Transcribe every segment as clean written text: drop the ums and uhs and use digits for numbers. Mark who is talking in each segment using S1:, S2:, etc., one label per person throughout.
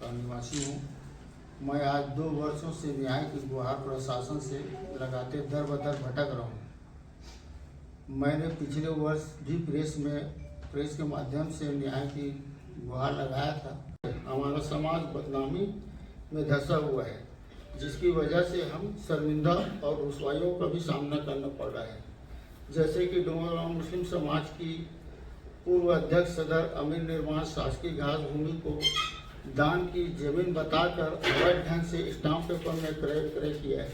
S1: का निवासी हूँ। मैं आज 2 वर्षों से न्याय की गुहार प्रशासन से लगाते दर बदर भटक रहा हूँ। मैंने पिछले वर्ष भी प्रेस के माध्यम से न्याय की गुहार लगाया था। हमारा समाज बदनामी में धंसा हुआ है, जिसकी वजह से हम शर्मिंदा और रुसवाइयों का भी सामना करना पड़ रहा है। जैसे कि डोंगरगांव मुस्लिम समाज की पूर्व अध्यक्ष सदर अमीर निर्माण शासकीय घास भूमि को दान की जमीन बताकर अवैध ढंग से स्टाम्प पेपर में क्रय विक्रय किया है।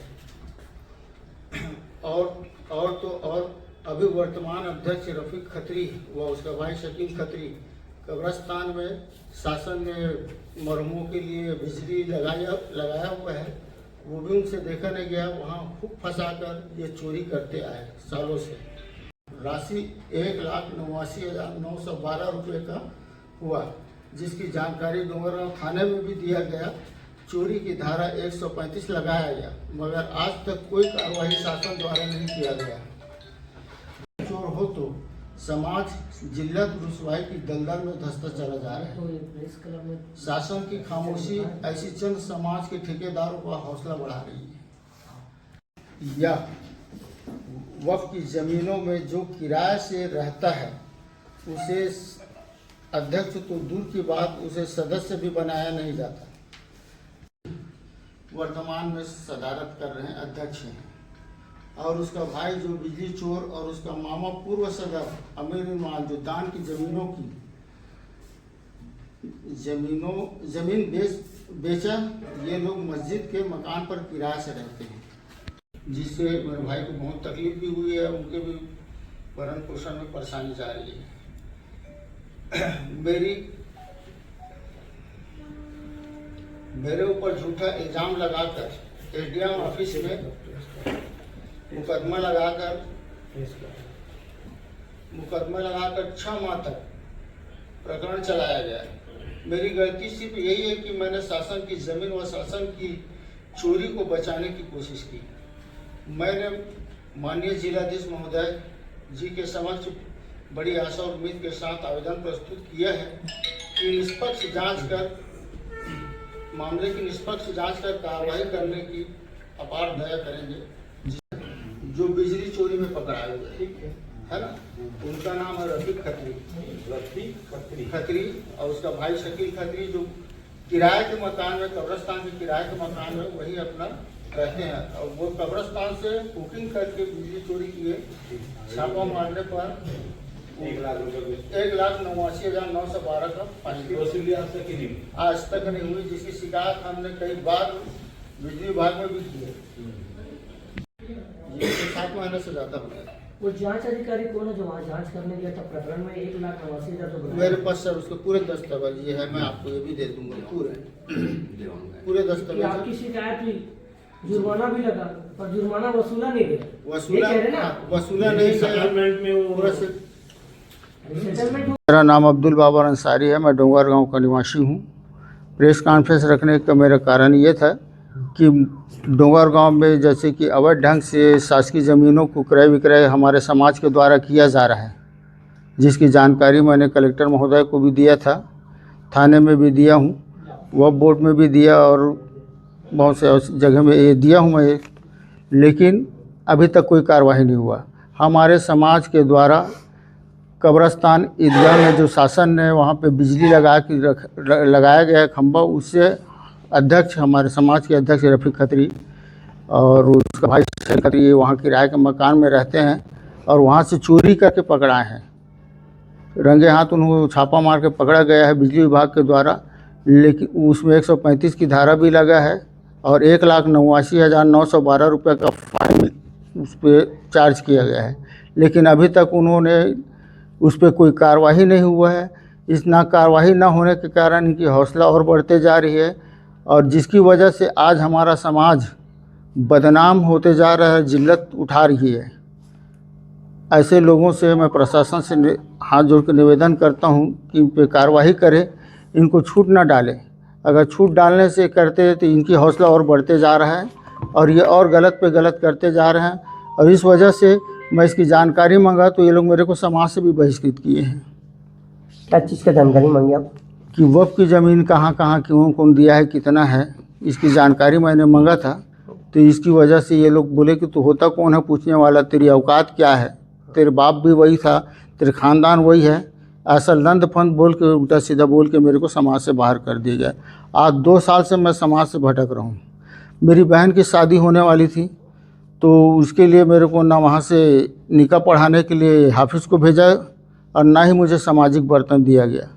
S1: और अभी वर्तमान अध्यक्ष रफीक खत्री व उसका भाई शकील खत्री कब्रस्तान में शासन ने मरहुमों के लिए बिजली लगाया हुआ है। वो भी उनसे देखा नहीं गया। वहाँ खूब फंसाकर ये चोरी करते आए सालों से। राशि 1,89,912 रुपये का हुआ, जिसकी जानकारी डोंगरगांव थाने में भी दिया गया। चोरी की धारा 135 लगाया गया, मगर आज तक कोई कार्रवाई शासन द्वारा नहीं किया गया। चोर हो तो समाज जिल्लत रुसवाई की दलदल में धंसता चला जा रहा है। शासन की खामोशी ऐसी चंद समाज के ठेकेदारों का हौसला बढ़ा रही है। या वक्फ की जमीनों में जो किराए से रहता है उसे अध्यक्ष तो दूर की बात, उसे सदस्य भी बनाया नहीं जाता। वर्तमान में सदारत कर रहे हैं अध्यक्ष हैं, और उसका भाई जो बिजली चोर और उसका मामा पूर्व सदर अमीर निर्माण जो दान की जमीन बेचा। ये लोग मस्जिद के मकान पर किराए से रहते हैं, जिससे मेरे भाई को बहुत तकलीफ भी हुई है। उनके भी भरण पोषण में परेशानी जा रही है। मेरे ऊपर झूठा इल्जाम लगाकर एसडीएम ऑफिस में मुकदमा लगाकर 6 माह तक प्रकरण चलाया गया। मेरी गलती सिर्फ यही है कि मैंने शासन की जमीन व शासन की चोरी को बचाने की कोशिश की। मैंने माननीय जिलाधीश महोदय जी के समक्ष बड़ी आशा और उम्मीद के साथ आवेदन प्रस्तुत किया है कि मामले की निष्पक्ष जांच कर कार्रवाई करने की अपार दया करेंगे। जो बिजली चोरी में पकड़ाए हुए है ना, उनका नाम है रफीक खत्री और उसका भाई शकील खत्री, जो किराए के मकान में, कब्रस्तान के किराए के मकान में वही अपना रहते हैं। और वो कब्रस्तान से बुकिंग करके बिजली चोरी किए। छापा मारने पर 1,89,912 का फाइन वसूली आज तक नहीं हुई, जिसकी शिकायत हमने कई बार बिजली विभाग में भी की है। 7 महीने से ज्यादा हो गया।
S2: वो जांच अधिकारी कौन है जो वहाँ जांच करने गया था प्रकरण में? 1,89,000
S1: मेरे पास सर उसके पूरे दस्तावेज ये है। मैं आपको ये भी दे दूंगा पूरे दस्तावेज।
S2: आपकी शिकायत हुई, जुर्माना भी लगा, पर जुर्माना वसूला नहीं गया।
S1: वसूला नहीं गया। मेरा नाम अब्दुल बाबर अंसारी है। मैं डोंगरगांव का निवासी हूँ। प्रेस कॉन्फ्रेंस रखने का मेरा कारण ये था कि डोंगरगांव में जैसे कि अवैध ढंग से शासकीय ज़मीनों को क्रय विक्रय हमारे समाज के द्वारा किया जा रहा है, जिसकी जानकारी मैंने कलेक्टर महोदय को भी दिया था, थाने में भी दिया हूँ, वक्फ बोर्ड में भी दिया और बहुत से जगह में ये दिया हूँ मैं, लेकिन अभी तक कोई कार्रवाई नहीं हुआ। हमारे समाज के द्वारा कब्रस्तान ईदगाह में जो शासन ने वहाँ पे बिजली लगाया गया है खंभा, उससे अध्यक्ष, हमारे समाज के अध्यक्ष रफीक खत्री और उसका भाई शकील खत्री वहाँ किराए के मकान में रहते हैं और वहाँ से चोरी करके पकड़ाए हैं। रंगे हाथ उनको छापा मार के पकड़ा गया है बिजली विभाग के द्वारा, लेकिन उसमें 135 की धारा भी लगा है और 1,89,912 रुपये का फाइन उस पर चार्ज किया गया है। लेकिन अभी तक उन्होंने उस पर कोई कार्रवाई नहीं हुआ है। इस कार्रवाई ना होने के कारण इनकी हौसला और बढ़ते जा रही है, और जिसकी वजह से आज हमारा समाज बदनाम होते जा रहा है, जिल्लत उठा रही है। ऐसे लोगों से मैं प्रशासन से हाथ जोड़ कर निवेदन करता हूं कि इन पर कार्रवाई करें, इनको छूट ना डालें। अगर छूट डालने से करते हैं तो इनकी हौसला और बढ़ते जा रहा है और ये और गलत पे गलत करते जा रहे हैं। और इस वजह से मैं इसकी जानकारी मांगा तो ये लोग मेरे को समाज से भी बहिष्कृत किए हैं।
S2: क्या चीज़ का जानकारी मांगी आप?
S1: कि वक़्फ़ की ज़मीन कहाँ कहाँ क्यों कौन दिया है, कितना है, इसकी जानकारी मैंने मांगा था। तो इसकी वजह से ये लोग बोले कि तू होता कौन है पूछने वाला, तेरी औकात क्या है, तेरे बाप भी वही था, तेरे ख़ानदान वही है, ऐसा लंद फंद बोल के उल्टा सीधा बोल के मेरे को समाज से बाहर कर दिया गया। आज 2 साल से मैं समाज से भटक रहा हूँ। मेरी बहन की शादी होने वाली थी, तो उसके लिए मेरे को ना वहाँ से निकाह पढ़ाने के लिए हाफिज़ को भेजा और ना ही मुझे सामाजिक बर्तन दिया गया।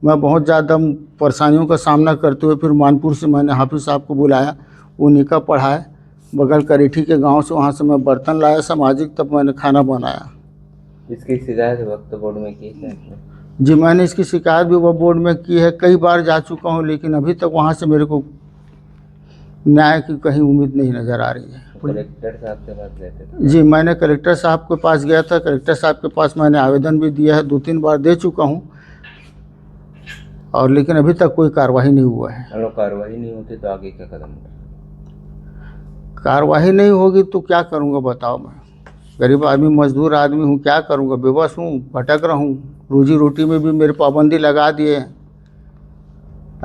S1: मैं बहुत ज़्यादा परेशानियों का सामना करते हुए फिर मानपुर से मैंने हाफिज़ साहब को बुलाया, वो निकाह पढ़ाए, बगल करेठी के गांव से, वहाँ से मैं बर्तन लाया सामाजिक, तब मैंने खाना बनाया।
S3: इसकी शिकायत वक्फ बोर्ड में की है आपने?
S1: जी, मैंने इसकी शिकायत भी वक्फ बोर्ड में की है, कई बार जा चुका हूँ, लेकिन अभी तक वहाँ से मेरे को न्याय की कहीं उम्मीद नहीं नज़र आ रही है।
S3: कलेक्टर साहब के पास गए थे?
S1: जी, मैंने कलेक्टर साहब के पास गया था, कलेक्टर साहब के पास मैंने आवेदन भी दिया है, 2-3 बार दे चुका हूँ, और लेकिन अभी तक कोई कार्रवाई नहीं हुआ है।
S3: अगर कार्रवाई नहीं होती तो आगे क्या कदम होगा?
S1: कार्रवाई नहीं होगी तो क्या करूँगा बताओ। मैं गरीब आदमी, मजदूर आदमी हूँ, क्या करूँगा, बेबस हूँ, भटक रहा हूँ, रोजी रोटी में भी मेरे पाबंदी लगा दिए हैं।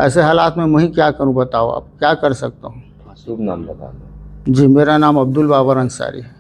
S1: ऐसे हालात में मैं ही क्या करूँ बताओ, आप क्या कर सकता हूँ।
S3: शुभ नाम बता दो।
S1: जी, मेरा नाम अब्दुल बाबर अंसारी है।